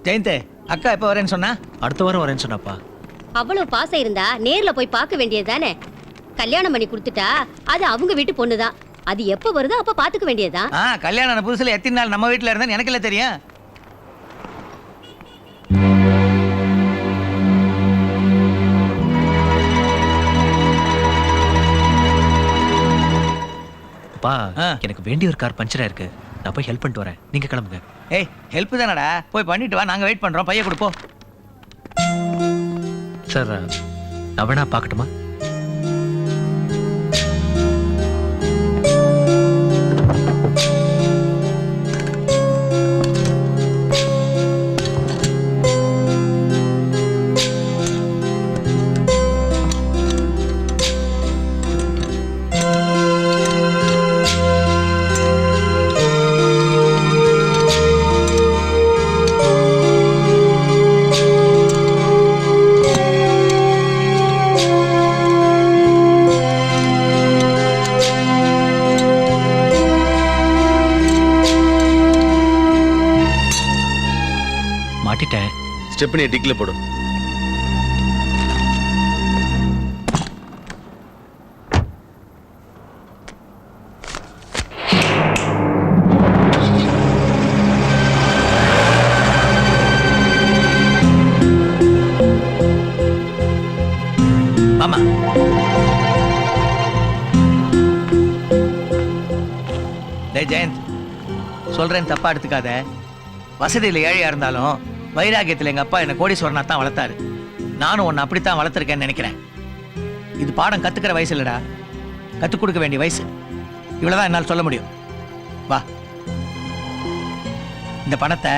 ஜெயந்த், அக்கா எப்போ வரேன்னு சொன்னா? அடுத்த வாரம் வரேன்னு சொன்னாப்பா. அவ்வளவு பாசம் இருந்தா நேர்ல போய் பார்க்க வேண்டியதுதானே? கல்யாணம் பண்ணி கொடுத்துட்டா அது அவங்க வீட்டு பொண்ணுதான். அது எப்ப வருதோ அப்ப பாத்துக்க வேண்டியதுதான். கல்யாணம் ஆன புதுசுல எத்தனை நாள் நம்ம வீட்டுல இருந்தா எனக்கு இல்ல தெரியும். அப்பா, எனக்கு வேண்டிய ஒரு கார் பஞ்சர் ஆயிருக்கு. நான் போய் ஹெல்ப் பண்ணிட்டு வரேன், நீங்க கிளம்புங்க. ஏய், ஹெல்ப் தானடா, போய் பண்ணிட்டு வா, நாங்க வெயிட் பண்றோம். பைய கொடுப்போம். சார், நான் வேணா பார்க்கட்டுமா? மாட்டிட்டேன். ஸ்டெப்னி டிக்ல போடு. மாமா, டேய் ஜெயந்த், சொல்றேன் தப்பா எடுத்துக்காத. வசதியில் ஏழையா இருந்தாலும் வைராகியத்தில் எங்க அப்பா என்ன கோடீஸ்வரனா தான் வளர்த்தாரு. நானும் உன்னை அப்படித்தான் வளர்த்துருக்கேன்னு நினைக்கிறேன். இது பாடம் கத்துக்கிற வயசு இல்லடா, கத்துக் கொடுக்க வேண்டிய வயசு. இவ்வளவுதான் என்னால் சொல்ல முடியும். வா, இந்த பணத்தை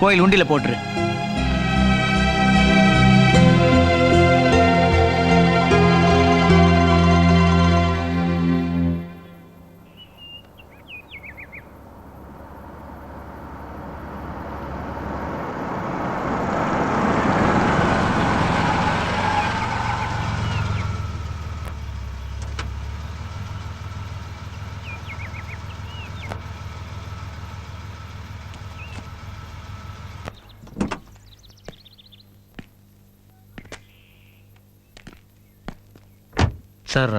கோயில் உண்டியில போட்டுரு. சார்,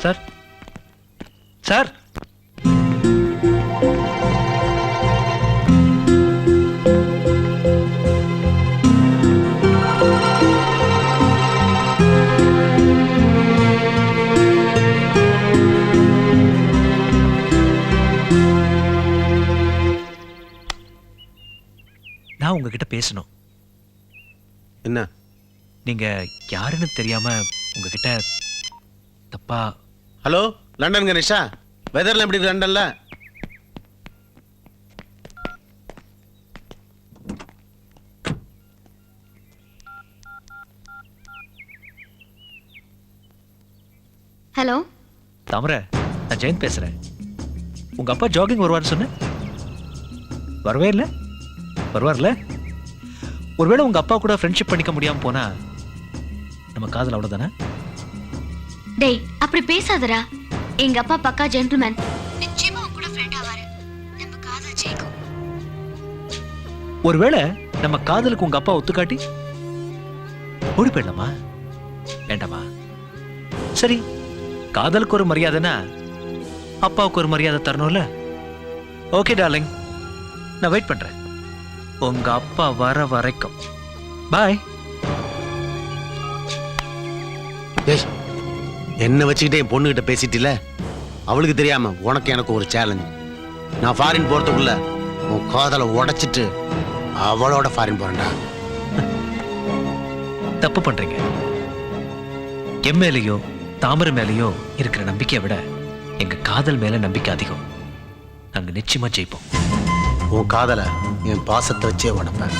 சார் சார் நான் உங்ககிட்ட பேசணும். என்ன? நீங்க யாருன்னு தெரியாம உங்ககிட்ட தப்பா. ஹலோ, லண்டன் கணேஷா, வெதர்ல எப்படி இருக்கு லண்டன்ல? ஹலோ தாமரை, நான் ஜெயந்த் பேசுறேன். உங்க அப்பா ஜாகிங் வருவார்னு சொன்ன, வரவே இல்லை. வருவார்ல? ஒருவேளை உங்க அப்பா கூட ஃப்ரெண்ட்ஷிப் பண்ணிக்க முடியாம போனா நம்ம காதல் அவ்வளவுதானே? டேய், அப்படி பேசாதடா. எங்க அப்பா பக்கா ஜென்டில்மேன். நிச்சயமா உன் கூட ஃப்ரெண்ட் ஆவாரு. நம்ம காதல் ஜெயிக்கும். ஒருவேளை நம்ம காதலுக்கு உங்க அப்பா ஒத்துக்காட்டி ஓடி போயிடலாமா? வேண்டாமா? சரி, காதலுக்கு ஒரு மரியாதைனா அப்பாவுக்கு ஒரு மரியாதை தரணும்ல. ஓகே டார்லிங், நான் வெயிட் பண்றேன் உங்க அப்பா வர வரைக்கும். பாய். என்ன வச்சுக்கிட்டே என் பொண்ணுகிட்ட பேசிட்டில, அவளுக்கு தெரியாம உனக்கு எனக்கு ஒரு சேலஞ்ச். நான் ஃபாரின் போறதுக்குள்ள உன் காதலை உடைச்சிட்டு அவளோட ஃபாரின் போறேன்டா. தப்பு பண்றீங்க. என் மேலேயோ தாமரை மேலேயோ இருக்கிற நம்பிக்கையை விட எங்க காதல் மேல நம்பிக்கை அதிகம். நாங்க நிச்சயமா ஜெயிப்போம். உன் காதலை என் பாசத்தை வச்சே உடைப்பேன்.